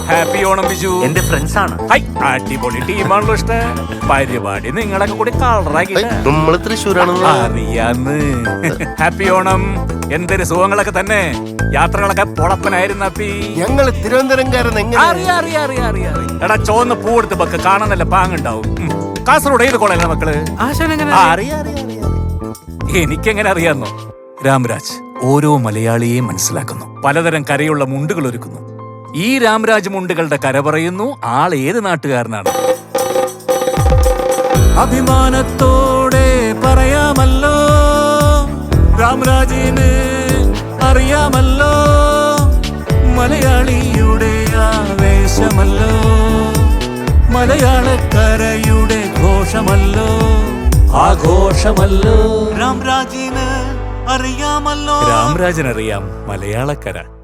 Happy Onam Biju. എന്റെ friends ആണ്. High, അടിപൊളി ടീമാണല്ലോ. ഇഷ്ടം പരിപാടി നിങ്ങളൊക്കെ കൂടി കളറാക്കി. നമ്മള് തൃശ്ശൂരാണെന്ന് അറിയാന്ന്. ഹാപ്പി ഓണം. എന്തൊരു സുഖങ്ങളൊക്കെ തന്നെ. യാത്രകളൊക്കെ പൊളപ്പനായിരുന്നു അപ്പി. ഞങ്ങള് തിരുവനന്തപുരംകാരൻ. എടാ ചോന്ന പൂവെടുത്ത് വെക്ക്, കാണാനല്ല പാങ്ങുണ്ടാവും. കാസർഗോഡ് ഏത് കോളേജിലെ മക്കള്? എനിക്കെങ്ങനെ അറിയാന്നോ? രാംരാജ് ഓരോ മലയാളിയെയും മനസ്സിലാക്കുന്നു. പലതരം കരയുള്ള മുണ്ടുകൾ ഒരുക്കുന്നു. ഈ രാംരാജ് മുണ്ടുകളുടെ കര പറയുന്നു ആൾ ഏത് നാട്ടുകാരനാണ്. അഭിമാനത്തോടെ പറയാമല്ലോ, രാംരാജിന് അറിയാമല്ലോ, മലയാളിയുടെ ആവേശമല്ലോ, മലയാളക്കരയുടെ ഘോഷമല്ലോ, ആഘോഷമല്ലോ. രാംരാജിന് അറിയാമല്ലോ. രാംരാജിനറിയാം മലയാളക്കര.